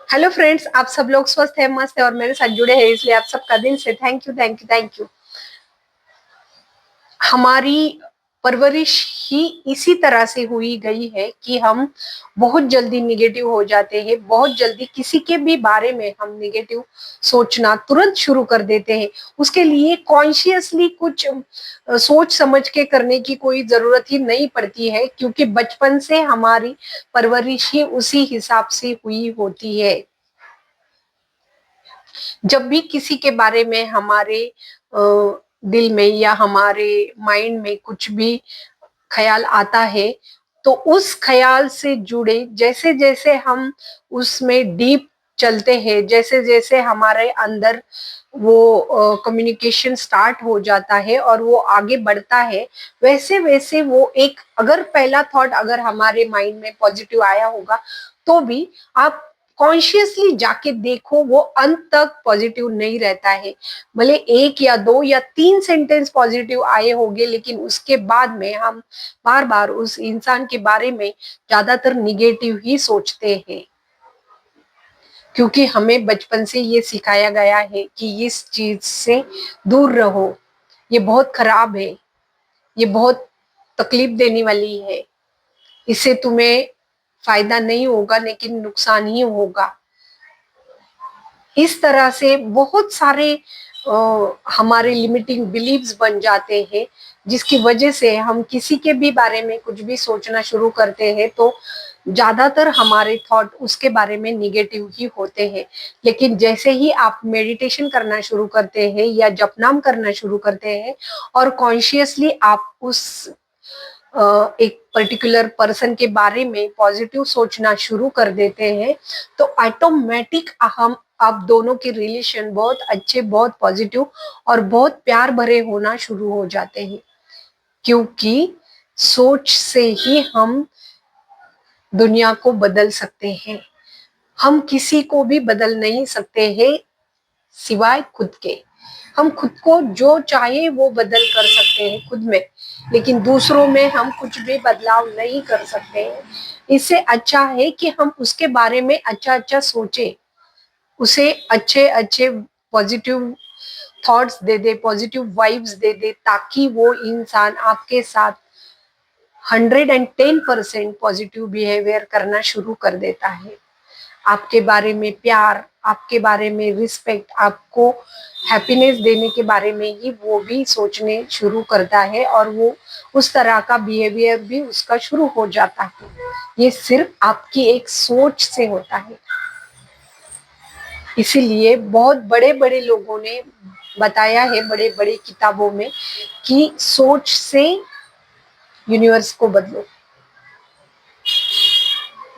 Hello friends, आप सब लोग स्वस्थ है, मस्त है और मेरे साथ जुड़े हैं, इसलिए आप सबका दिल से thank you thank you thank you. हमारी परवरिश ही इसी तरह से हुई गई है कि हम बहुत जल्दी निगेटिव हो जाते हैं। बहुत जल्दी किसी के भी बारे में हम निगेटिव सोचना तुरंत शुरू कर देते हैं। उसके लिए कॉन्शियसली कुछ सोच समझ के करने की कोई जरूरत ही नहीं पड़ती है, क्योंकि बचपन से हमारी परवरिश ही उसी हिसाब से हुई होती है। जब भी किसी के बारे में हमारे दिल में या हमारे माइंड में कुछ भी ख्याल आता है, तो उस ख्याल से जुड़े जैसे जैसे हम उसमें डीप चलते हैं, जैसे जैसे हमारे अंदर वो कम्युनिकेशन स्टार्ट हो जाता है और वो आगे बढ़ता है, वैसे वैसे वो एक, अगर पहला थॉट अगर हमारे माइंड में पॉजिटिव आया होगा तो भी आप कॉन्शियसली जाके देखो, वो अंत तक पॉजिटिव नहीं रहता है। भले एक या दो या तीन सेंटेंस पॉजिटिव आए होंगे, लेकिन उसके बाद में हम बार बार उस इंसान के बारे में ज्यादातर निगेटिव ही सोचते हैं, क्योंकि हमें बचपन से ये सिखाया गया है कि इस चीज से दूर रहो, ये बहुत खराब है, ये बहुत तकलीफ देने वाली है, इससे तुम्हें फायदा नहीं होगा लेकिन नुकसान ही होगा। इस तरह से बहुत सारे हमारे लिमिटिंग बिलीव्स बन जाते हैं, जिसकी वजह से हम किसी के भी बारे में कुछ भी सोचना शुरू करते हैं तो ज्यादातर हमारे थॉट उसके बारे में निगेटिव ही होते हैं। लेकिन जैसे ही आप मेडिटेशन करना शुरू करते हैं या जप नाम करना शुरू करते हैं और कॉन्शियसली आप उस एक पर्टिकुलर पर्सन के बारे में पॉजिटिव सोचना शुरू कर देते हैं, तो ऑटोमेटिक हम आप दोनों के रिलेशन बहुत अच्छे, बहुत पॉजिटिव और बहुत प्यार भरे होना शुरू हो जाते हैं। क्योंकि सोच से ही हम दुनिया को बदल सकते हैं। हम किसी को भी बदल नहीं सकते हैं सिवाय खुद के। हम खुद को जो चाहे वो बदल कर सकते हैं खुद में, लेकिन दूसरों में हम कुछ भी बदलाव नहीं कर सकते हैं। इससे अच्छा है कि हम उसके बारे में अच्छा अच्छा सोचे, उसे अच्छे अच्छे पॉजिटिव थॉट्स दे दे, पॉजिटिव वाइब्स दे दे, ताकि वो इंसान आपके साथ 110% पॉजिटिव बिहेवियर करना शुरू कर देता है। आपके बारे में प्यार, आपके बारे में रिस्पेक्ट, आपको हैप्पीनेस देने के बारे में ही वो भी सोचने शुरू करता है और वो उस तरह का बिहेवियर भी उसका शुरू हो जाता है। ये सिर्फ आपकी एक सोच से होता है। इसीलिए बहुत बड़े बड़े लोगों ने बताया है बड़े बड़े किताबों में कि सोच से यूनिवर्स को बदलो।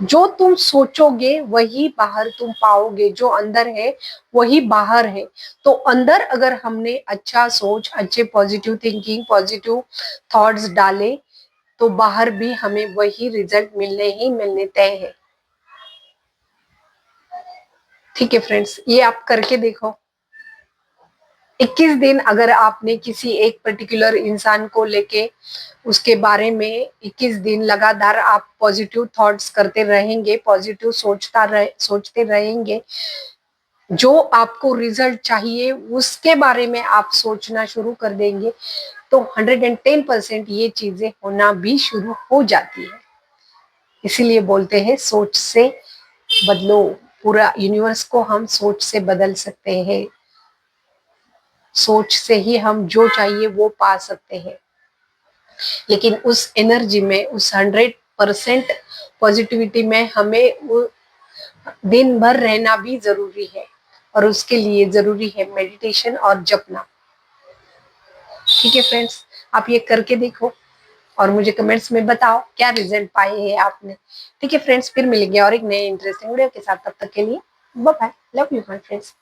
जो तुम सोचोगे वही बाहर तुम पाओगे, जो अंदर है वही बाहर है। तो अंदर अगर हमने अच्छा सोच, अच्छे पॉजिटिव थिंकिंग, पॉजिटिव थॉट्स डाले, तो बाहर भी हमें वही रिजल्ट मिलने ही मिलने तय है। ठीक है फ्रेंड्स, ये आप करके देखो। 21 दिन अगर आपने किसी एक पर्टिकुलर इंसान को लेके उसके बारे में 21 दिन लगातार आप पॉजिटिव थॉट्स करते रहेंगे, पॉजिटिव सोचते रहेंगे, जो आपको रिजल्ट चाहिए उसके बारे में आप सोचना शुरू कर देंगे, तो 110% ये चीजें होना भी शुरू हो जाती है। इसीलिए बोलते हैं सोच से बदलो। पूरा यूनिवर्स को हम सोच से बदल सकते हैं। सोच से ही हम जो चाहिए वो पा सकते हैं। लेकिन उस एनर्जी में, उस 100% पॉजिटिविटी में हमें दिन भर रहना भी जरूरी है, और उसके लिए जरूरी है मेडिटेशन और जपना। ठीक है फ्रेंड्स, आप ये करके देखो और मुझे कमेंट्स में बताओ क्या रिजल्ट पाए हैं आपने। ठीक है फ्रेंड्स, फिर मिलेंगे और एक नए इंटरेस्टिंग वीडियो के साथ। तब तक के लिए bye bye, love you my friends.